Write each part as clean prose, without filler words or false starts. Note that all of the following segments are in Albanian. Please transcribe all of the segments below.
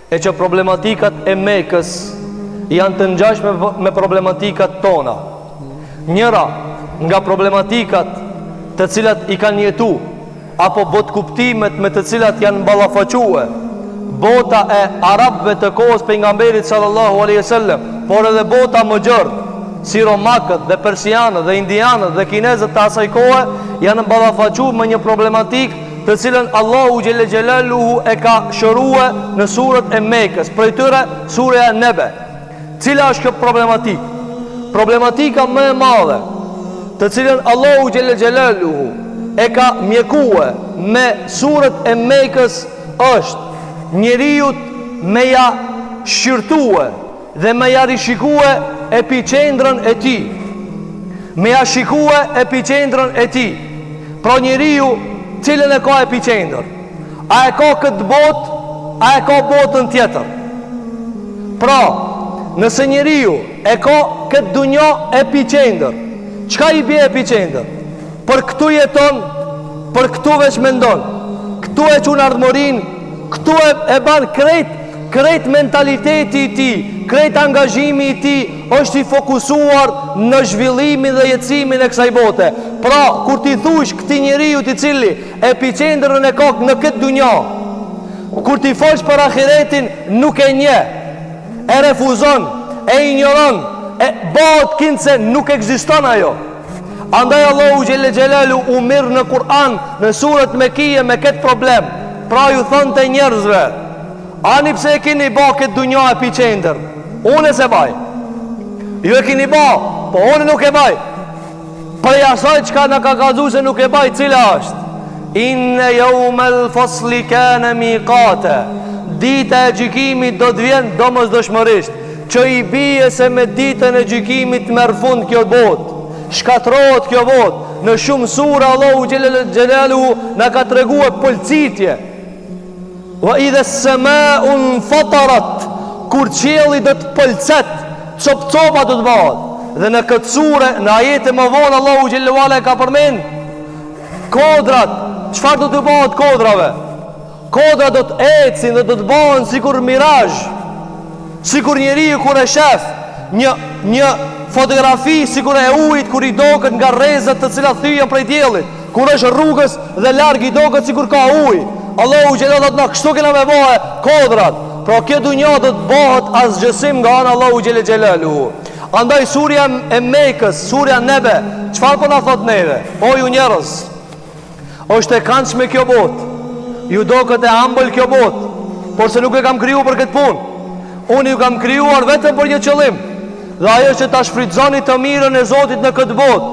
e që problematikat e Mekës janë të ngjashme me problematikat tona. Njëra nga problematikat të cilat i kanë jetu, apo bot kuptimet me të cilat janë ballafaque bota e arabëve të kohës pejgamberit sallallahu alaihi wasallam, por edhe bota më gjerë, si romakët dhe persianët dhe indianët dhe kinezët të asaj kohe, janë ballafaquar me një problematik të cilën Allahu xhelle xhelaluhu e ka shërue në surët e Mekës, prej tyre surja Nebe. Cila është kjo problematik? Problematika më e madhe, të cilën Allahu xhelle xhelaluhu e ka mjekue me surët e Mekës, është njeriu me ja shqyrtue dhe me ja rishikue epicendrën e ti, me ja shikue epicendrën e ti. Pra njeriu cilën e ka epicendrë, a e ka këtë botë, a e ka botën tjetër. Pra nëse njeriu e ka këtë dunjo epicendrë, çka i bie epicendrë? Për këtu jeton, për këtu veç mendon, këtu e qun ardhmorin, këtu e ban krejt mentaliteti i ti, krejt angazhimi i ti është i fokusuar në zhvillimin dhe jetësimin e kësaj bote. Pra, kur ti thush këti njeriu i cili epicendrën e ka në këtë dunja, kur ti folsh për ahiretin, nuk e nje, e refuzon, e ignoron, e bëhet kind se nuk ekziston ajo. Andaj Allahu xhelle xhelalu u mirë në Kur'an, në surët Mekije me këtë problem. Pra ju thonë të njerëzve, ani pse e kini ba këtë dunja epicendr? Unë e se baj. Ju e kini ba, po unë nuk e baj. Prej asaj qka në ka kazu se nuk e baj, cila është? Inne jaumel fasli kane miqate. Dita e gjykimit do të vjen domosdoshmërisht, që i bie se me ditën e gjykimit merr fund kjo botë, shkatrohet kjo botë. Në shumë sura Allahu xhelle xhelalu na ka treguar pëlcitje. Wa idha as-samaa'u fatarat, kur qielli do të pëlcet, cop-copa do të bëhet. Dhe në këtë sure, në ajete më vonë Allahu xhallahu ala ka përmend kodrat. Çfarë do të bëhet kodrave? Kodrat do të ecin dhe do të bëhen sikur mirazh. Sikur njeriu kur e shef një fotografi sikur e ujit kur i doket nga rrezet të cilat thyjen prej diellit, kur është rrugës dhe larg i doket sikur ka ujë. Allahu xhallahu ala na kështu kena me bëhe kodrat. Pra kjo dunja do të bëhet asgjësim nga ana Allahu xhelle xhelaluhu. Andaj surja e Mekës, surja Nebe, çfarë po na thot neve? O ju njerëz, është e këndshme kjo botë, ju doket e ëmbël kjo botë, por se nuk e kam krijuar për këtë punë. Unë ju kam krijuar vetëm për një qëllim, dhe ajo është që ta shfrytëzoni të mirën e Zotit në këtë botë,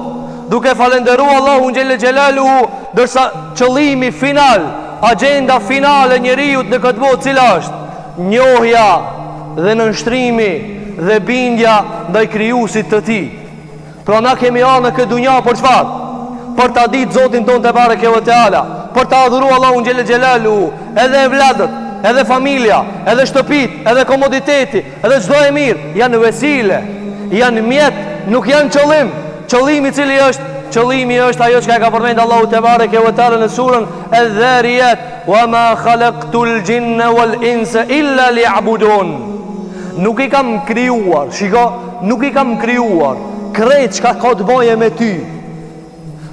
duke falendëruar Allahun xhelle xhelaluhu, ndërsa qëllimi final, agenda finale e njeriu në këtë botë cila është? Njohja dhe nënshtrimi dhe bindja ndaj krijuesit të tij. Pra na kemi ardhur në këtë dunja për çfarë? Për ta ditë Zotin ton te bareke ve teala, për ta adhuruar Allahun xhelle xhelaluhu, edhe vladët, edhe familja, edhe shtëpit, edhe komoditeti, edhe çdo e mirë janë vesile, janë mjet, nuk janë qëllim. Qëllimi i cili është? Qëllimi është ajo që ka përmendur Allahu te bareke ve teala në surën Adh-Dhariyat, wa ma khalaqtul jinna wal insa illa liya'budun. Nuk i kam krijuar, shiko, nuk i kam krijuar krejt çka ka të bëjë me ty.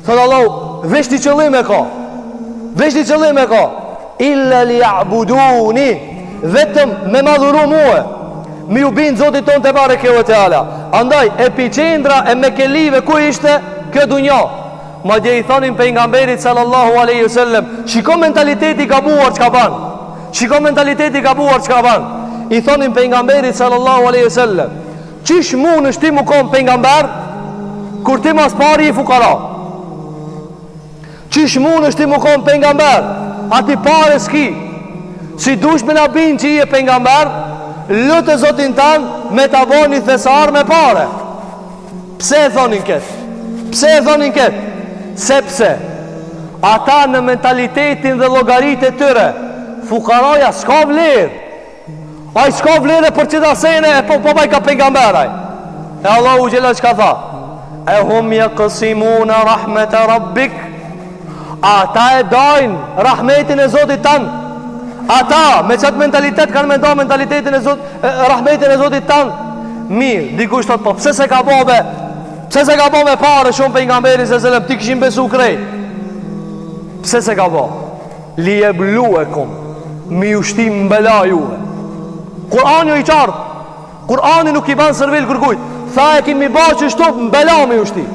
Thot Allahu, veç ti qëllim e ka. Veç ti qëllim e ka. Illa liya'buduni, vetëm me madhuru mua, me ju bin Zotit ton te bareke ve teala. Andaj epicendra e mekelive ku ishte? Kjo dunja. Madje i thonin pejgamberit sallallahu alaihi wasallam, shiko mentaliteti gabuar çka ban. Shiko mentaliteti gabuar çka ban. I thonin pejgamberit sallallahu alaihi wasallam, çish mundesh ti mu kon pejgamber kur ti mas pari i fukara? Çish mundesh ti mu kon pejgamber aty pare s'ki? Si dush me na bin që i e pejgamber, lutë Zotin tan me ta boni thesar me pare. Pse e thonin këtë? Pse e thonin këtë? Sepse ata në mentalitetin dhe llogaritë e tyre, fukaraja s'ka vlerë. Ai s'ka vlerë për çdo sene, po baj ka pejgamberaj. E Allahu xhelal çka tha? E hum yaqsimuna rahmat rabbik. Ata e dojnë rahmetin e Zotit tan. Ata me qatë mentalitet kanë mendo mentalitetin e Zot, rahmetin e Zotit tanë. Mirë, dikush thot, po pse se ka bove? Pse se ka bove pare shumë pejgamberi s.a.s. Ti kishin besu krejt. Pse se ka bove? Li e blu e kum, mi ushtim mbela juve. Kur'ani i qartë. Kur'ani nuk i ban sërvil kërkujt. Tha e kimi ba që shtu mbela mi ushtim.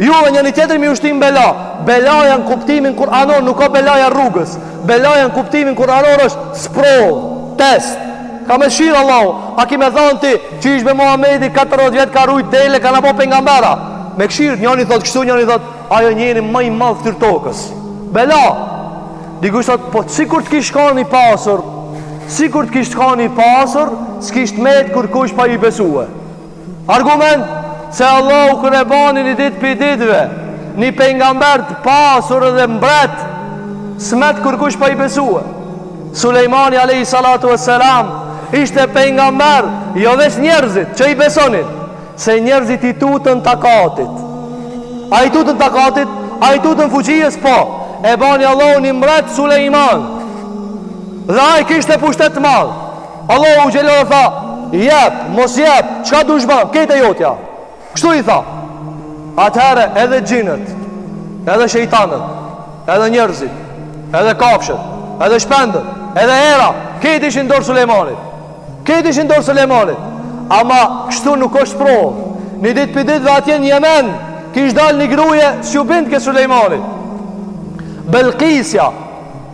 Juve një një tjetër mi ushtim bela. Belaja në kuptimin Kur'anor nuk ka belaja rrugës. Belaja në kuptimin Kur'anor është sprov, test. Ka me shirë Allahu. A ki me thonë ti që ishbe Muhamedi 40 vjetë ka rujt dele, ka në po pengambera. Me këshirë, njëni thot kështu, njëni thot ajo njëri më i madh fytyrë tokës. Bela. Dikush thot, po sikur të kish kanë i pasur, sikur të kish kanë i pasur, s'kisht met kur kush pa i besue. Argument se Allahu kur e bani një ditë për ditëve, një pejgamber të pasur dhe mbret, s'met kur kush pa i besue. Sulejmani alayhi salatu wassalam ishte pejgamber, jo veç njerëzit që i besonin, se njerëzit i tutën takatit. A i tutën takatit, a i tutën fuqijës, po. E bani Allahu një mbret Sulejman. Dhe a i kishte pushtet madh. Allahu gjelore tha, jep, mos jep, qka du shban, kete jotja. Kështu i tha. Atëherë edhe gjinët, edhe shejtanët, edhe njerëzit, edhe kafshët, edhe shpendët, edhe era, kete ishin dorë Sulejmanit. Kete ishin dorë Sulejmanit. Ama kështu nuk është provë. Një ditë për ditë dhe atje në Jemen, kish dal një gruje s'ju bind ke Sulejmanit. Belkisja,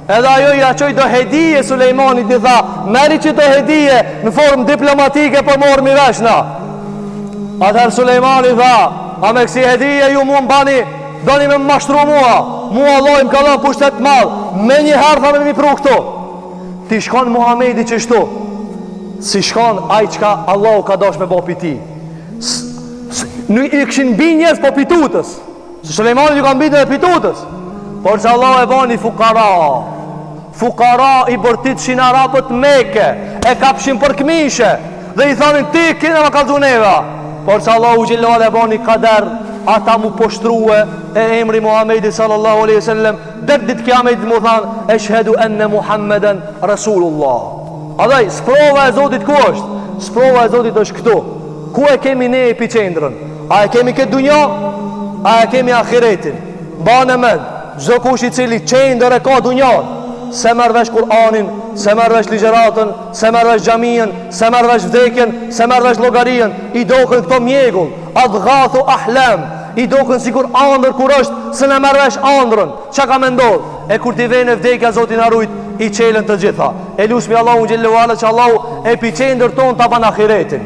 edhe ajo i aqoj do hedije Sulejmanit, i tha, meri që do hedije në formë diplomatike për morë mi veshna. Atëherë Sulejmanit tha, a me kësi hedije ju mu më bani, doni me më mashtru mua lojmë ka lojmë pushtet madhë, me një herë tha me mi pru këto. Ti shkon Muhamedi që shtu, si shkon aj qka Allahu ka dosh me bo piti. Nuk i këshin bi njerës po pitutës, se Sulejmanit ju ka mbi dhe pitutës. Por që Allah e bani Fukara i bërtit shinarapët Meke, e kapshin për këmishe, dhe i thonin ti kine më kalzu neva. Por që Allah u gjillohet e bani kader, ata mu poshtruhe e emri Muhamedi sallallahu aleyhi sallam, dhe dit kiamet mu than, e shhedu enne Muhammeden Rasulullah. Adaj, sprova e Zotit ku është? Sprova e Zotit është këtu. Ku e kemi ne epicendrën? A e kemi këtë dunja? A e kemi ahiretin? Banë e men, çdo kush i cili qendër e ka dunjan, se merr vesh Kur'anin, se merr vesh ligjeratën, se merr vesh xhamien, se merr vesh vdekjen, se merr vesh llogarien, i dokën këto mjegull, adghathu ahlam, i dokën sikur ëndër kur është, se ne merr vesh ëndrën. Çka ka mendon? E kur ti vjen vdekja, Zoti na rujt, i çelën të gjitha. Elusmi Allahu xhellahu ala që Allahu epicendër ton ta ban ahiretin.